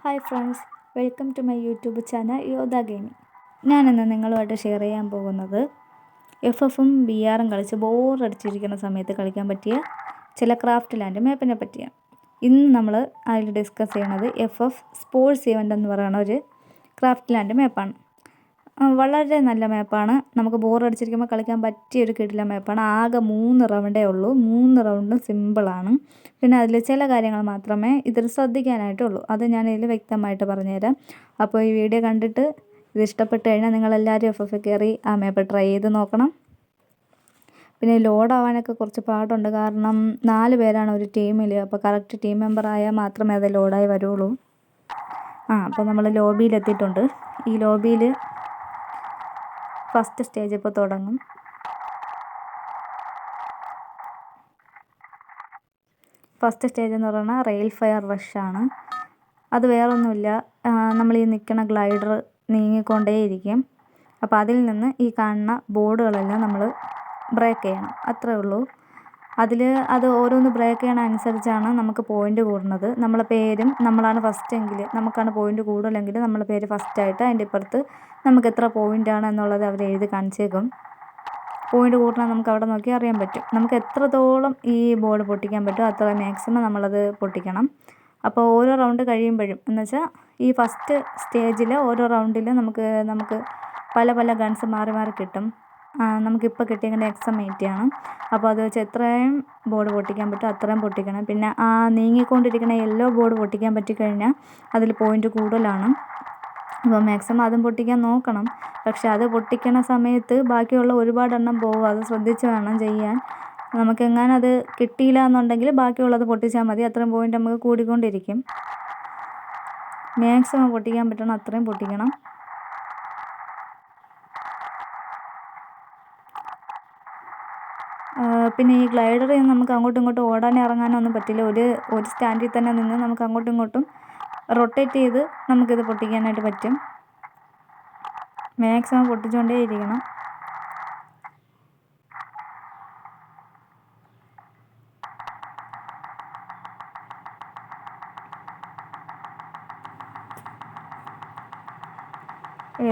Hi friends, welcome to my YouTube channel Yodha gaming. ഞാനിന്ന് നിങ്ങളുമായിട്ട് share ചെയ്യാൻ പോകുന്നത് എഫും ബിആറും കളിച്ച് ബോറടിച്ചിരിക്കുന്ന സമയത്ത് കളിക്കാൻ പറ്റിയ ചില ക്രാഫ്റ്റ് ലാൻഡ് മാപ്പിനെ പറ്റിയാണ്. ഇന്ന് നമ്മൾ അതിൽ ഡിസ്കസ് ചെയ്യണത് എഫ് സ്പോർട്സ് ഇവൻ്റ് എന്ന് പറയുന്ന ഒരു ക്രാഫ്റ്റ് ലാൻഡ് മാപ്പാണ്. വളരെ നല്ല മാപ്പാണ്. നമുക്ക് ബോറടിച്ചിരിക്കുമ്പോൾ കളിക്കാൻ പറ്റിയ ഒരു കിടില മാപ്പാണ്. ആകെ 3 റൗണ്ടേ ഉള്ളൂ. 3 റൗണ്ടും സിമ്പിളാണ്. പിന്നെ അതിൽ ചില കാര്യങ്ങൾ മാത്രമേ ഇതിൽ ശ്രദ്ധിക്കാനായിട്ടുള്ളൂ. അത് ഞാനിതിൽ വ്യക്തമായിട്ട് പറഞ്ഞുതരാം. അപ്പോൾ ഈ വീഡിയോ കണ്ടിട്ട് ഇത് ഇഷ്ടപ്പെട്ട് കഴിഞ്ഞാൽ നിങ്ങളെല്ലാവരും എഫ് കയറി ആ മാപ്പ് ട്രൈ ചെയ്ത് നോക്കണം. പിന്നെ ലോഡ് ആവാനൊക്കെ കുറച്ച് പാടുണ്ട്, കാരണം 4 പേരാണ് ഒരു ടീമിൽ. അപ്പോൾ കറക്റ്റ് ടീം മെമ്പർ ആയാൽ മാത്രമേ അത് ലോഡായി വരുള്ളൂ. അപ്പോൾ നമ്മൾ ലോബിയിലെത്തിയിട്ടുണ്ട്. ഈ ലോബിയിൽ ഫസ്റ്റ് സ്റ്റേജ് ഇപ്പോൾ തുടങ്ങും. ഫസ്റ്റ് സ്റ്റേജ് എന്ന് പറയുന്നത് റെയിൽ ഫയർ റഷാണ്. അത് വേറൊന്നുമില്ല, നമ്മൾ ഈ നിൽക്കുന്ന ഗ്ലൈഡർ നീങ്ങിക്കൊണ്ടേയിരിക്കും. അപ്പോൾ അതിൽ നിന്ന് ഈ കാണുന്ന ബോർഡുകളെല്ലാം നമ്മൾ ബ്രേക്ക് ചെയ്യണം, അത്രേ ഉള്ളൂ. അത് ഓരോന്ന് ബ്രേക്ക് ചെയ്യണ അനുസരിച്ചാണ് നമുക്ക് പോയിൻ്റ് കൂടുന്നത്. നമ്മളെ പേരും നമ്മളാണ് ഫസ്റ്റെങ്കിൽ നമുക്കാണ് പോയിൻ്റ് കൂടുതലെങ്കിൽ നമ്മളെ പേര് ഫസ്റ്റായിട്ട് അതിൻ്റെ ഇപ്പുറത്ത് നമുക്ക് എത്ര പോയിൻ്റാണ് എന്നുള്ളത് അവർ എഴുതി കാണിച്ചേക്കും. പോയിൻ്റ് കൂട്ടണം നമുക്ക് അവിടെ നോക്കി അറിയാൻ പറ്റും. നമുക്ക് എത്രത്തോളം ഈ ബോർഡ് പൊട്ടിക്കാൻ പറ്റുമോ അത്ര മാക്സിമം നമ്മളത് പൊട്ടിക്കണം. അപ്പോൾ ഓരോ റൗണ്ട് കഴിയുമ്പോഴും എന്ന് വെച്ചാൽ ഈ ഫസ്റ്റ് സ്റ്റേജിൽ ഓരോ റൗണ്ടിൽ നമുക്ക് പല പല ഗൺസ് മാറി മാറി കിട്ടും. നമുക്കിപ്പോൾ കിട്ടിയിരിക്കുന്ന എക്സമേറ്റിയാണ്. അപ്പോൾ അത് വെച്ച് എത്രയും ബോർഡ് പൊട്ടിക്കാൻ പറ്റും അത്രയും പൊട്ടിക്കണം. പിന്നെ ആ നീങ്ങിക്കൊണ്ടിരിക്കുന്ന യെല്ലോ ബോർഡ് പൊട്ടിക്കാൻ പറ്റിക്കഴിഞ്ഞാൽ അതിൽ പോയിൻ്റ് കൂടുതലാണ്. അപ്പോൾ മാക്സിമം അതും പൊട്ടിക്കാൻ നോക്കണം. പക്ഷെ അത് പൊട്ടിക്കണ സമയത്ത് ബാക്കിയുള്ള ഒരുപാടെണ്ണം പോകും. അത് ശ്രദ്ധിച്ച് വേണം ചെയ്യാൻ. നമുക്കെങ്ങനെ അത് കിട്ടിയില്ല എന്നുണ്ടെങ്കിൽ ബാക്കിയുള്ളത് പൊട്ടിച്ചാൽ മതി. അത്രയും പോയിൻ്റ് നമുക്ക് കൂടിക്കൊണ്ടിരിക്കും. മാക്സിമം പൊട്ടിക്കാൻ പറ്റണം അത്രയും പൊട്ടിക്കണം. പിന്നെ ഈ ഗ്ലൈഡറിൽ നമുക്ക് അങ്ങോട്ടും ഇങ്ങോട്ടും ഓടാനും ഇറങ്ങാനോ ഒന്നും പറ്റില്ല. ഒരു സ്റ്റാൻഡിൽ തന്നെ നിന്ന് നമുക്ക് അങ്ങോട്ടും ഇങ്ങോട്ടും റൊട്ടേറ്റ് ചെയ്ത് നമുക്കിത് പൊട്ടിക്കാനായിട്ട് പറ്റും. മാക്സിമം പൊട്ടിച്ചുകൊണ്ടേ ഇരിക്കണം.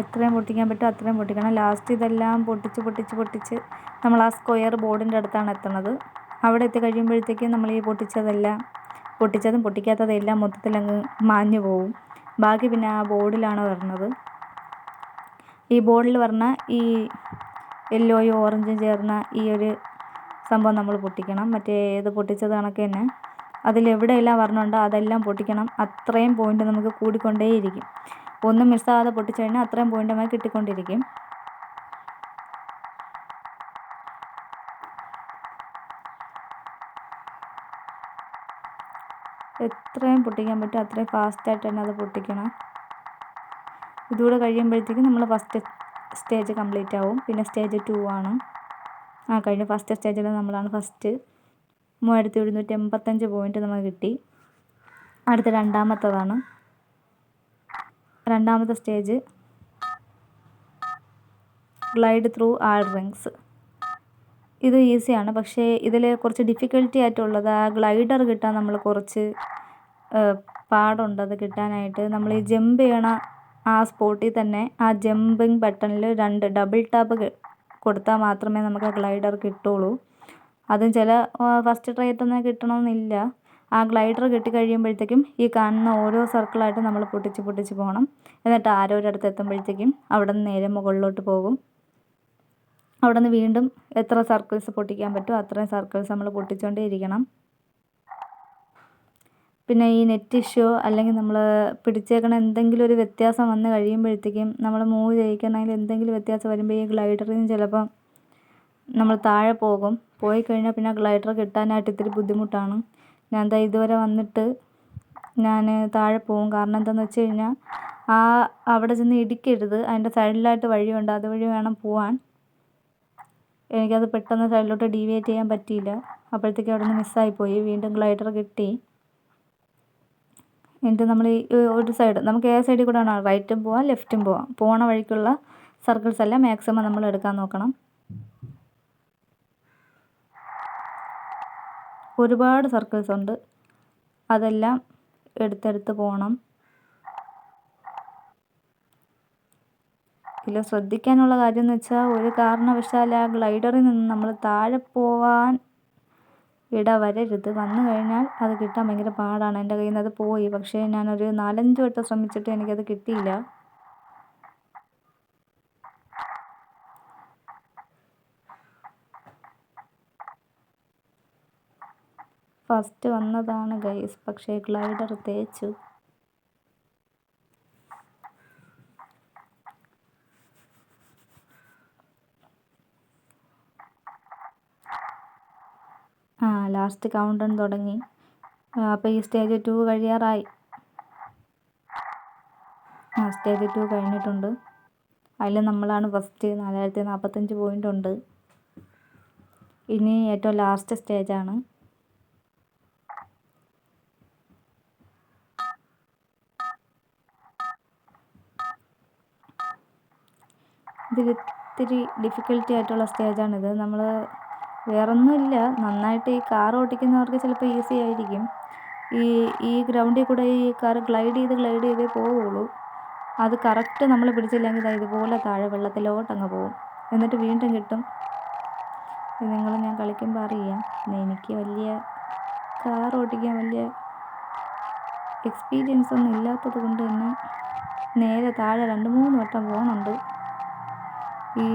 എത്രയും പൊട്ടിക്കാൻ പറ്റും അത്രയും പൊട്ടിക്കണം. ലാസ്റ്റ് ഇതെല്ലാം പൊട്ടിച്ച് നമ്മൾ ആ സ്ക്വയർ ബോർഡിൻ്റെ അടുത്താണ് എത്തുന്നത്. അവിടെ എത്തിക്കഴിയുമ്പോഴത്തേക്കും നമ്മൾ ഈ പൊട്ടിച്ചതും പൊട്ടിക്കാത്തതും എല്ലാം മൊത്തത്തിലങ്ങ് മാഞ്ഞു പോവും. ബാക്കി പിന്നെ ആ ബോർഡിലാണ് വരുന്നത്. ഈ ബോർഡിൽ പറഞ്ഞ ഈ യെല്ലോയും ഓറഞ്ചും ചേർന്ന ഈ ഒരു സംഭവം നമ്മൾ പൊട്ടിക്കണം. മറ്റേ ഏത് പൊട്ടിച്ചത് കണക്ക് തന്നെ അതിലെവിടെയെല്ലാം വരണുണ്ടോ അതെല്ലാം പൊട്ടിക്കണം. അത്രയും പോയിൻ്റ് നമുക്ക് കൂടിക്കൊണ്ടേയിരിക്കും. ഒന്നും മിസ്സാകാതെ പൊട്ടിച്ചു കഴിഞ്ഞാൽ അത്രയും പോയിൻ്റ് നമുക്ക് കിട്ടിക്കൊണ്ടിരിക്കും. എത്രയും പൊട്ടിക്കാൻ പറ്റും അത്രയും ഫാസ്റ്റായിട്ട് തന്നെ അത് പൊട്ടിക്കണം. ഇതുകൂടെ കഴിയുമ്പോഴത്തേക്കും നമ്മൾ ഫസ്റ്റ് സ്റ്റേജ് കംപ്ലീറ്റ് ആവും. പിന്നെ സ്റ്റേജ് 2 ആണ്. കഴിഞ്ഞ ഫസ്റ്റ് സ്റ്റേജിൽ നമ്മളാണ് ഫസ്റ്റ്. 3785 പോയിൻ്റ് നമുക്ക് കിട്ടി. അടുത്ത രണ്ടാമത്തതാണ്. രണ്ടാമത്തെ സ്റ്റേജ് ഗ്ലൈഡ് ത്രൂ ആൾ റിങ്സ്. ഇത് ഈസിയാണ്, പക്ഷേ ഇതിൽ കുറച്ച് ഡിഫിക്കൽട്ടി ആയിട്ടുള്ളത് ആ ഗ്ലൈഡർ കിട്ടാൻ നമ്മൾ കുറച്ച് പാടുണ്ട്. അത് കിട്ടാനായിട്ട് നമ്മൾ ഈ ജമ്പ് ചെയ്യണ ആ സ്പോട്ടിൽ തന്നെ ആ ജമ്പിങ് ബട്ടണിൽ 2 ഡബിൾ ടാപ്പ് കൊടുത്താൽ മാത്രമേ നമുക്ക് ആ ഗ്ലൈഡർ കിട്ടുള്ളൂ. അതും ചില ഫസ്റ്റ് ട്രൈ തന്നെ കിട്ടണമെന്നില്ല. ആ ഗ്ലൈഡർ കിട്ടിക്കഴിയുമ്പോഴത്തേക്കും ഈ കാണുന്ന ഓരോ സർക്കിളായിട്ട് നമ്മൾ പൊട്ടിച്ച് പോകണം. എന്നിട്ട് ആരോരുടെ അടുത്ത് എത്തുമ്പോഴത്തേക്കും അവിടെ നിന്ന് നേരെ മുകളിലോട്ട് പോകും. അവിടെ നിന്ന് വീണ്ടും എത്ര സർക്കിൾസ് പൊട്ടിക്കാൻ പറ്റുമോ അത്രയും സർക്കിൾസ് നമ്മൾ പൊട്ടിച്ചുകൊണ്ടേ ഇരിക്കണം. പിന്നെ ഈ നെറ്റ് ഇഷ്യൂ അല്ലെങ്കിൽ നമ്മൾ പിടിച്ചേക്കണ എന്തെങ്കിലും ഒരു വ്യത്യാസം വന്ന് കഴിയുമ്പോഴത്തേക്കും നമ്മൾ മൂവ് ചെയ്യിക്കണമെങ്കിൽ എന്തെങ്കിലും വ്യത്യാസം വരുമ്പോൾ ഈ ഗ്ലൈഡറിൽ നിന്ന് ചിലപ്പം നമ്മൾ താഴെ പോയി കഴിഞ്ഞാൽ പിന്നെ ഗ്ലൈഡർ കിട്ടാനായിട്ട് ഇത്തിരി ബുദ്ധിമുട്ടാണ്. ഞാൻ ഇതുവരെ വന്നിട്ട് ഞാൻ താഴെ പോകും. കാരണം എന്താണെന്ന് വെച്ച് കഴിഞ്ഞാൽ അവിടെ ചെന്ന് ഇടിക്കരുത്. അതിൻ്റെ സൈഡിലായിട്ട് വഴിയുണ്ട്, അതുവഴി വേണം പോവാൻ. എനിക്കത് പെട്ടെന്ന് സൈഡിലോട്ട് ഡീവിയേറ്റ് ചെയ്യാൻ പറ്റിയില്ല. അപ്പോഴത്തേക്കും അവിടെ നിന്ന് മിസ്സായിപ്പോയി. വീണ്ടും ഗ്ലൈഡർ കിട്ടി. എന്നിട്ട് നമ്മൾ ഈ ഒരു സൈഡ് നമുക്ക് ഏത് സൈഡിൽ കൂടെ ആണ് റൈറ്റും പോവാം ലെഫ്റ്റും പോവാം. പോണ വഴിക്കുള്ള സർക്കിൾസ് എല്ലാം മാക്സിമം നമ്മൾ എടുക്കാൻ നോക്കണം. ഒരുപാട് സർക്കിൾസ് ഉണ്ട്, അതെല്ലാം എടുത്തെടുത്ത് പോകണം. ഇതിൽ ശ്രദ്ധിക്കാനുള്ള കാര്യം എന്ന് വെച്ചാൽ ഒരു കാരണവശാൽ ആ ഗ്ലൈഡറിൽ നിന്ന് നമ്മൾ താഴെ പോവാൻ ഇടവരരുത്. വന്നു കഴിഞ്ഞാൽ അത് കിട്ടാൻ ഭയങ്കര പാടാണ്. എൻ്റെ കയ്യിൽ നിന്ന് അത് പോയി. പക്ഷേ ഞാനൊരു 4-5 വട്ടം ശ്രമിച്ചിട്ട് എനിക്കത് കിട്ടിയില്ല. ഫസ്റ്റ് വന്നതാണ് ഗൈസ്, പക്ഷേ ഗ്ലൈഡർ തേച്ചു. ലാസ്റ്റ് കൗണ്ട് ഡൗൺ തുടങ്ങി. അപ്പോൾ ഈ സ്റ്റേജ് 2 കഴിയാറായി. സ്റ്റേജ് 2 കഴിഞ്ഞിട്ടുണ്ട്. അതിൽ നമ്മളാണ് ഫസ്റ്റ്. 4045 പോയിൻ്റ് ഉണ്ട്. ഇനി ഏറ്റവും ലാസ്റ്റ് സ്റ്റേജാണ്. ഇതിലിത്തിരി ഡിഫിക്കൽട്ടി ആയിട്ടുള്ള സ്റ്റേജാണിത്. നമ്മൾ വേറൊന്നുമില്ല, നന്നായിട്ട് ഈ കാർ ഓടിക്കുന്നവർക്ക് ചിലപ്പോൾ ഈസി ആയിരിക്കും. ഈ ഗ്രൗണ്ടിൽ കൂടെ ഈ കാർ ഗ്ലൈഡ് ചെയ്തേ പോവുള്ളൂ. അത് കറക്റ്റ് നമ്മൾ പിടിച്ചില്ലെങ്കിൽ ഇതുപോലെ താഴെ വെള്ളത്തിലോട്ടങ്ങ് പോകും. എന്നിട്ട് വീണ്ടും കിട്ടും. ഇത് ഞാൻ കളിക്കുമ്പോൾ അറിയാം. എനിക്ക് വലിയ കാർ ഓടിക്കാൻ വലിയ എക്സ്പീരിയൻസ് ഒന്നും ഇല്ലാത്തത് കൊണ്ട് തന്നെ നേരെ താഴെ 2-3 വട്ടം പോകുന്നുണ്ട്. ഈ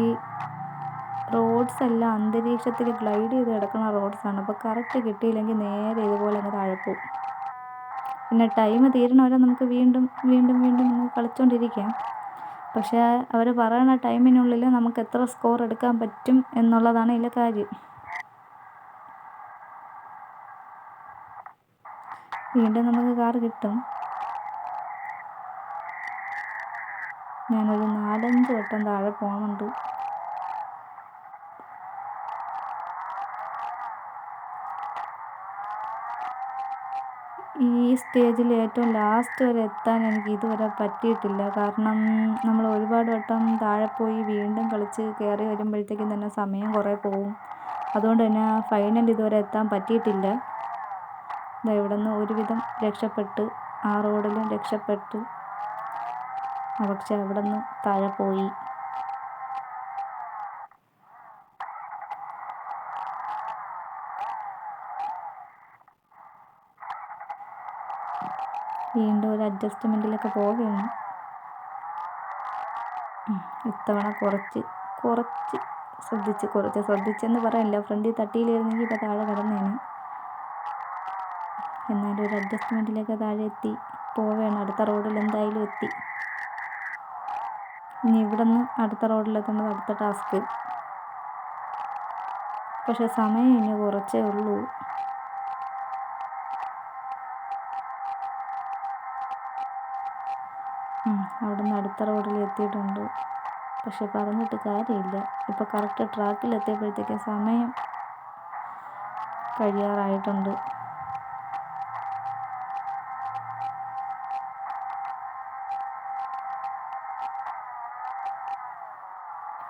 റോഡ്സ് എല്ലാം അന്തരീക്ഷത്തിൽ ഗ്ലൈഡ് ചെയ്ത് കിടക്കുന്ന റോഡ്സാണ്. അപ്പോൾ കറക്റ്റ് കിട്ടിയില്ലെങ്കിൽ നേരെ ഇതുപോലെ അങ്ങ് താഴെ പോകും. പിന്നെ ടൈം തീരണ വരെ നമുക്ക് വീണ്ടും നമുക്ക് കളിച്ചുകൊണ്ടിരിക്കാം. പക്ഷേ അവർ പറയുന്ന ടൈമിനുള്ളിൽ നമുക്ക് എത്ര സ്കോർ എടുക്കാൻ പറ്റും എന്നുള്ളതാണ് ഇതിലെ കാര്യം. വീണ്ടും നമുക്ക് കാർ കിട്ടും. ഞാനൊരു 4-5 വട്ടം താഴെ പോകുന്നുണ്ട്. ഈ സ്റ്റേജിൽ ഏറ്റവും ലാസ്റ്റ് വരെ എത്താൻ എനിക്ക് ഇതുവരെ പറ്റിയിട്ടില്ല. കാരണം നമ്മൾ ഒരുപാട് വട്ടം താഴെ പോയി വീണ്ടും കളിച്ച് കയറി വരുമ്പോഴത്തേക്കും തന്നെ സമയം കുറേ പോകും. അതുകൊണ്ട് തന്നെ ഫൈനൽ ഇതുവരെ എത്താൻ പറ്റിയിട്ടില്ല. ഇവിടെ നിന്ന് ഒരുവിധം രക്ഷപ്പെട്ട്, ആ റോഡിലും രക്ഷപ്പെട്ട്, പക്ഷെ അവിടെ നിന്ന് താഴെ പോയി. വീണ്ടും ഒരു അഡ്ജസ്റ്റ്മെൻറ്റിലൊക്കെ പോവുകയാണ്. ഇത്തവണ കുറച്ച് ശ്രദ്ധിച്ചെന്ന് പറയില്ല. ഫ്രണ്ടിൽ തട്ടിയിലായിരുന്നെങ്കിൽ ഇപ്പോൾ താഴെ കിടന്നേനെ. എന്നാലും ഒരു അഡ്ജസ്റ്റ്മെൻറ്റിലൊക്കെ താഴെ എത്തി പോവുകയാണ്. അടുത്ത റോഡിൽ എന്തായാലും എത്തി. ഇനി ഇവിടെ നിന്ന് അടുത്ത റോഡിലെത്തുന്നത് അടുത്ത ടാസ്ക്. പക്ഷെ സമയം ഇനി കുറച്ചേ ഉള്ളൂ. അവിടെ നിന്ന് അടുത്ത റോഡിൽ എത്തിയിട്ടുണ്ട്. പക്ഷെ പറഞ്ഞിട്ട് കാര്യമില്ല. ഇപ്പോൾ കറക്റ്റ് ട്രാക്കിലെത്തിയപ്പോഴത്തേക്ക് സമയം കഴിയാറായിട്ടുണ്ട്.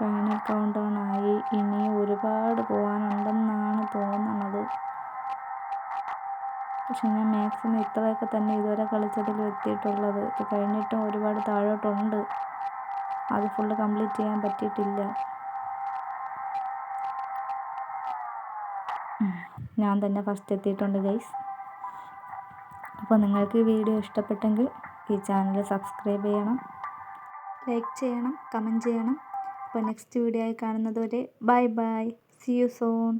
ഫൈനൽ കൗണ്ട് ഡൗൺ ആയി. ഇനിയും ഒരുപാട് പോകാനുണ്ടെന്നാണ് തോന്നുന്നത്. പക്ഷെ ഞാൻ മാക്സിമം ഇത്രയൊക്കെ തന്നെ ഇതുവരെ കളിച്ചതിൽ എത്തിയിട്ടുള്ളത്. ഇത് കഴിഞ്ഞിട്ടും ഒരുപാട് താഴോട്ടുണ്ട്. അത് ഫുള്ള് കംപ്ലീറ്റ് ചെയ്യാൻ പറ്റിയിട്ടില്ല. ഞാൻ തന്നെ ഫസ്റ്റ് എത്തിയിട്ടുണ്ട് ഗൈസ്. അപ്പോൾ നിങ്ങൾക്ക് ഈ വീഡിയോ ഇഷ്ടപ്പെട്ടെങ്കിൽ ഈ ചാനൽ സബ്സ്ക്രൈബ് ചെയ്യണം, ലൈക്ക് ചെയ്യണം, കമൻറ്റ് ചെയ്യണം. അപ്പോൾ നെക്സ്റ്റ് വീഡിയോ ആയി കാണുന്നത് വരെ bye bye. See you soon.